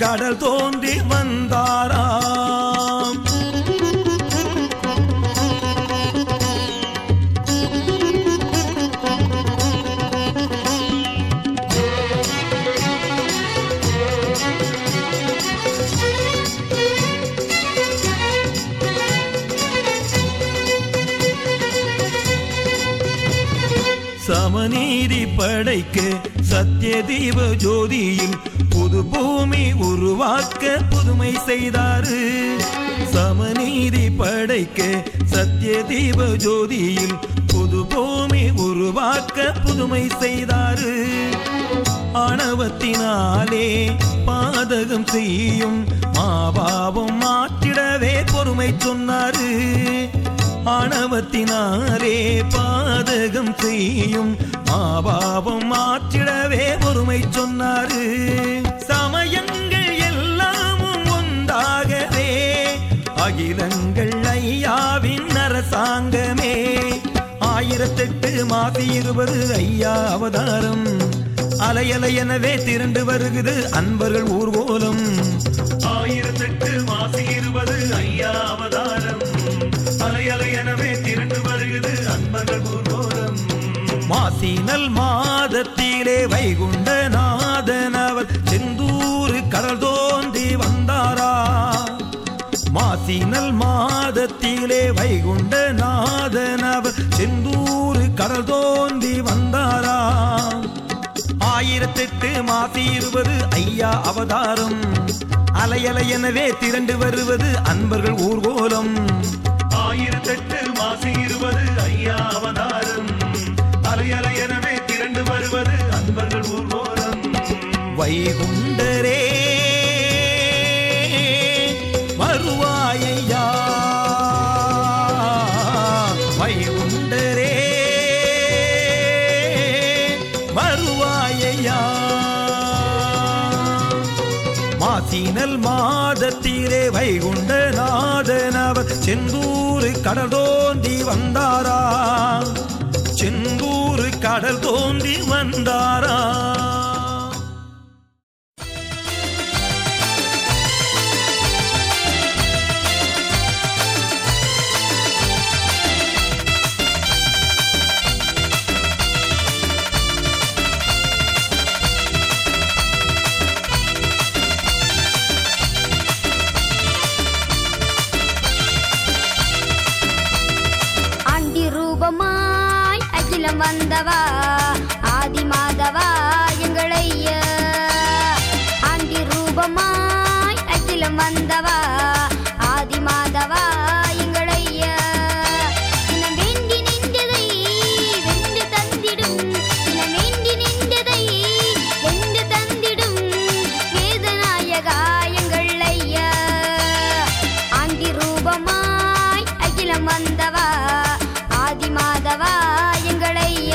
கடல் தோன்றி வந்தாராம். சமநீதி படைக்க சத்திய தீப ஜோதியில் புது பூமி உருவாக்க புதுமை செய்தாரு. சமநீதி படைக்க சத்திய தீப ஜோதியில் புது பூமி உருவாக்க புதுமை செய்தாரு. ஆணவத்தினாலே பாதகம் செய்யும் மாபாவம் மாற்றிடவே பொறுமை சொன்னாரு. ஆணவத்தினாலே பாதகம் செய்யும் மாபாவம் மாற்றிடவே பொறுமை சொன்னாரு. சமயங்கள் எல்லாமும் ஒன்றாகவே அகிலங்கள் ஐயாவின் அரசாங்கமே. 1008 மாசி 20 ஐயா அவதாரம். அலையலை எனவே திரண்டு வருகிறது அன்பர்கள் ஊர்வலம். 1008 மாசி 20 ஐயா அவதாரம். அலையலை எனவே திரண்டு வருகிறது அன்பர்கள் ஊர்வலம். மாசினல் மாதத்திலே வைகுண்ட நாதனவர் செந்தூர் கடல் தோன்றி வந்தாரா. மாசினல் மாதத்திலே வைகுண்ட நாதனவர் செந்தூர் கடல் தோன்றி வந்தாரா. 1008 மாசி 20 ஐயா அவதாரம். அலையலை எனவே திரண்டு வருவது அன்பர்கள் ஊர்வலம். 1008 மாசி 20 ஐயா அவதாரம். அலையலை எனவே திரண்டு வருவது அன்பர்கள் ஊர்வலம். வைகுண்டரே வருவாயையா. வைகுண்டரே வருவாயையா. மாசினல் மாதத்திலே வைகுண்ட நாதனவர் செந்தூர் கடல் தோன்றி வந்தாரா. செந்தூர் கடல் தோன்றி வந்தாரா. வந்தவா ஆதி மாதவா எங்களைய. ஆண்டி ரூபமாய் அகிலம் வந்தவா ஆதி மாதவா எங்களைய. தினம் வேண்டி நின்றதை வென்று தந்திடும். தினம் வேண்டி நின்றதை வென்று தந்திடும் வேதநாயகா எங்களைய. ஆண்டி ரூபமாய் அகிலம் வந்தவா ஆதி மாதவா எங்களைய.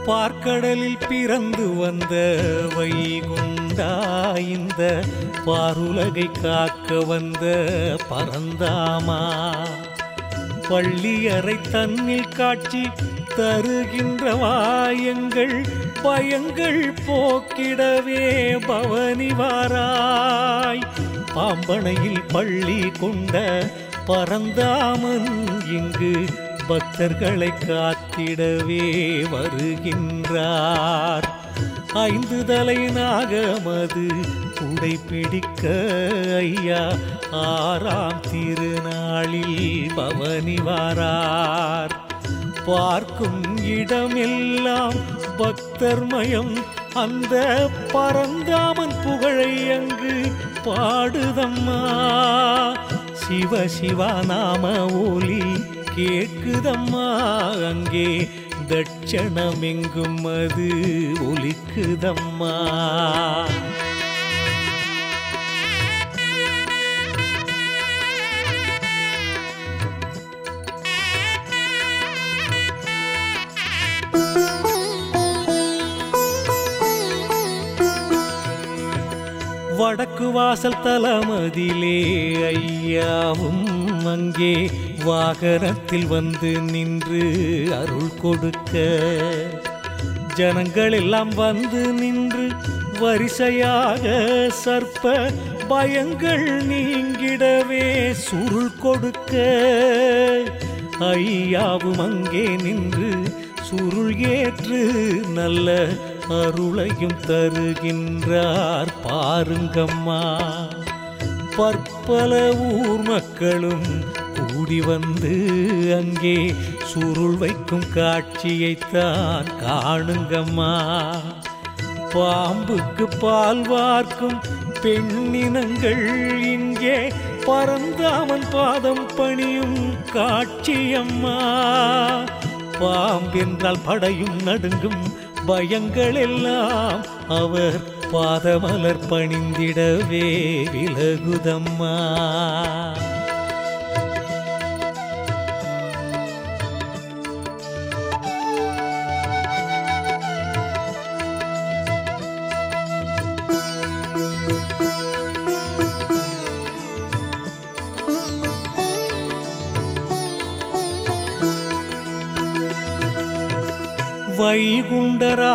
பார்க்கடலில் பிறந்து வந்த வைகுண்டா, இந்த பாருலகை காக்க வந்த பரந்தாமா, பள்ளியறை தன்னில் காட்சி தருகின்றவா, எங்கள் பயங்கள் போக்கிடவே பவனி வாராய். பாம்பனையில் பள்ளி கொண்ட பரந்தாமன் இங்கு பக்தர்களை காத்திடவே வருகின்றார். 5 தலை நாகமது உடை பிடிக்க ஐயா 6ஆம் திருநாளில் பவனி வாரார். பார்க்கும் இடமெல்லாம் பக்தர்மயம், அந்த பரந்தாமன் புகழை அங்கு பாடுதம்மா. சிவ சிவா நாம ஒலி கேட்குதம்மா, அங்கே தட்சணமெங்கும் அது ஒலிக்குதம்மா. வடக்கு வாசல் தலமதிலே ஐயாவும் அங்கே வாகனத்தில் வந்து நின்று அருள் கொடுக்க, ஜனங்கள் எல்லாம் வந்து நின்று வரிசையாக சர்ப்ப பயங்கள் நீங்கிடவே சுருள் கொடுக்க, ஐயாவும் அங்கே நின்று சுருள் ஏற்று நல்ல அருளையும் தருகின்றார் பாருங்கம்மா. பற்பல ஊர் மக்களும் கூடி வந்து அங்கே சுருள் வைக்கும் காட்சியைத்தான் காணுங்கம்மா. பாம்புக்கு பால் வார்க்கும் பெண்ணினங்கள் இங்கே பரந்தாமன் பாதம் பணியும் காட்சியம்மா. பாம்பென்றால் படையும் நடுங்கும் பயங்கள் எல்லாம் அவர் பாதமலர் பணிந்திடவே விலகுதம்மா.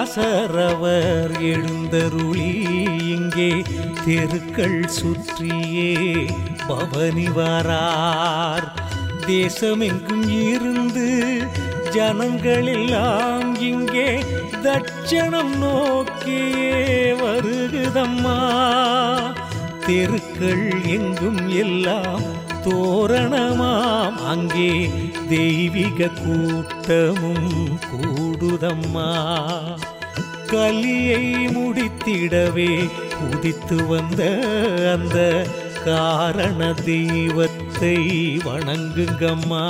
வைகுண்டராசரவர் எழுந்தருளி இங்கே தெருக்கள் சுற்றியே பவனி வாரார். தேசமெங்கும் இருந்து ஜனங்களெல்லாம் இங்கே தட்சணம் நோக்கியே வருகுதம்மா. தெருக்கள் எங்கும் எல்லாம் தோரணமாம், அங்கே தெய்வீக கூட்டமும் கூடுதம்மா. கலியை முடித்திடவே உதித்து வந்த அந்த காரண தெய்வத்தை வணங்குங்கம்மா.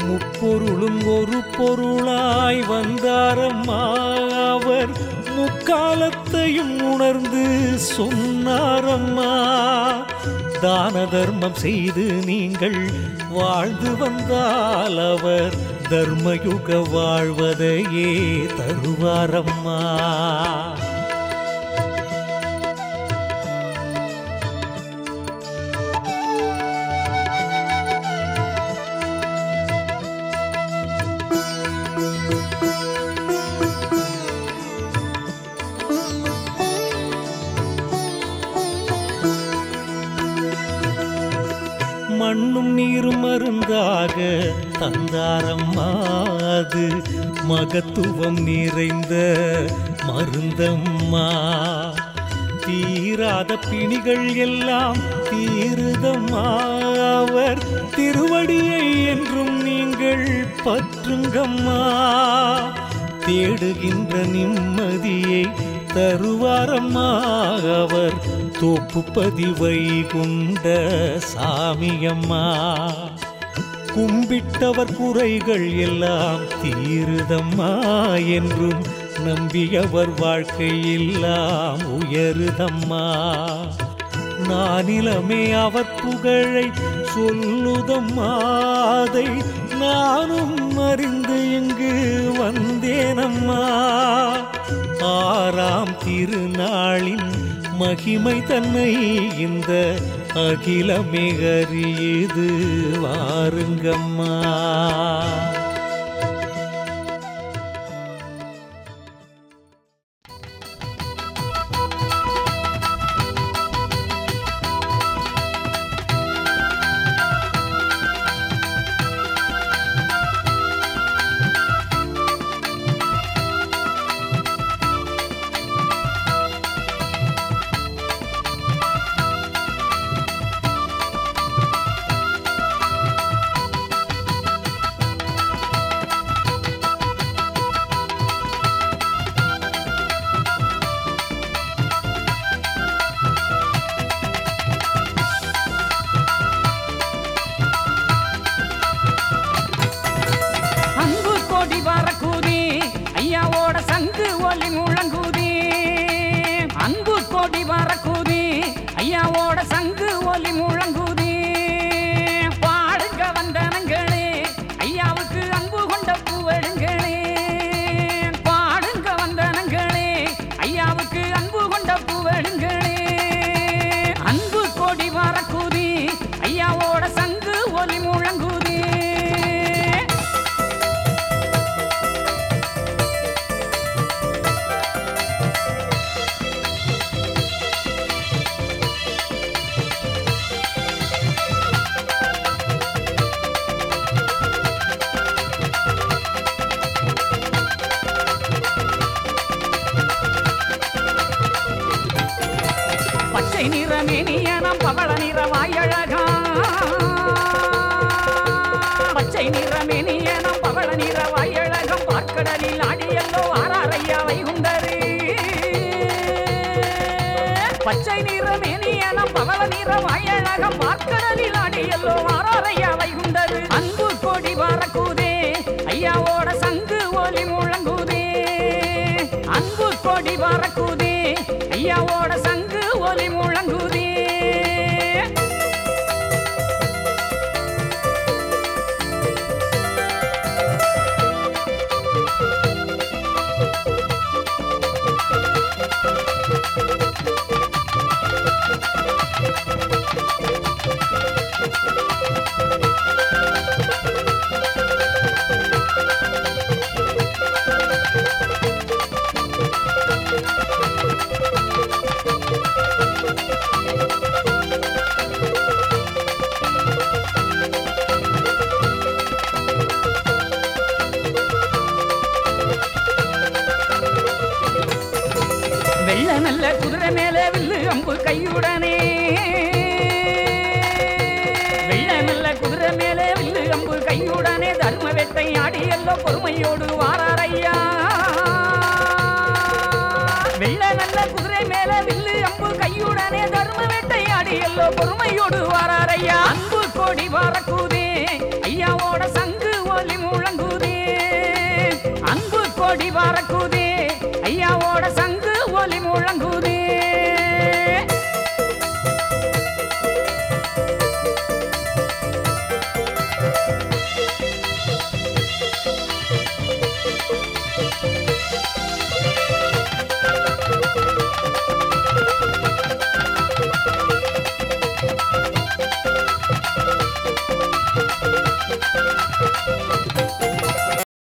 முப்பொருளும் ஒரு பொருளாய் வந்தாரம்மா, அவர் முக்காலத்தையும் உணர்ந்து சொன்னாரம்மா. தான தர்மம் செய்து நீங்கள் வாழ்ந்து வந்தால் அவர் தர்மயுக வாழ்வதையே தருவாரம்மா. மண்ணும் நீரும் மருந்தாக தந்தாரம்மா, அது மகத்துவம் நிறைந்த மருந்தம்மா. தீராத பிணிகள் எல்லாம் தீருதம்மா, அவர் திருவடியை என்றும் நீங்கள் பற்றுங்கம்மா. தேடுகின்ற நிம்மதியை தருவாரம்மா, அவர் தோப்புப்பதி வைகுண்ட சாமியம்மா. கும்பிட்டவர் குறைகள் எல்லாம் தீருதம்மா, என்றும் நம்பியவர் வாழ்க்கையெல்லாம் உயருதம்மா. நானிலமே அவர் புகழை சொல்லுதம்மா, அதை நானும் அறிந்து இங்கு வந்தேனம்மா. திருநாளின் மகிமை தன்னை இந்த அகிலமே அறியுது வாருங்கம்மா. பச்சை நிறமேனியனம் பவள நிறம் அயலகம் பார்க்கடலில் அடியல்லோ வாராரையா வைகுண்டரு. அன்பு கொடி பறக்குதே ஐயாவோட சங்கு ஒலி முழங்குதே. அன்பு கொடி பறக்குதே ஐயாவோட சங்கு ஒலி முழங்குதே. வெள்ள நல்ல குதிரை மேலே வில்லு அம்பு கையுடனே. வெள்ள நல்ல குதிரை மேலே வில்லு அம்பு கையுடனே தர்ம வேட்டை ஆடியல்லோ பொறுமையோடு வாராரையா. வெள்ள நல்ல குதிரை மேலே வில்லு அம்பு கையுடனே தர்ம வேட்டை ஆடியல்லோ பொறுமையோடு வாராரையா. அன்பு கொடி பறக்குதே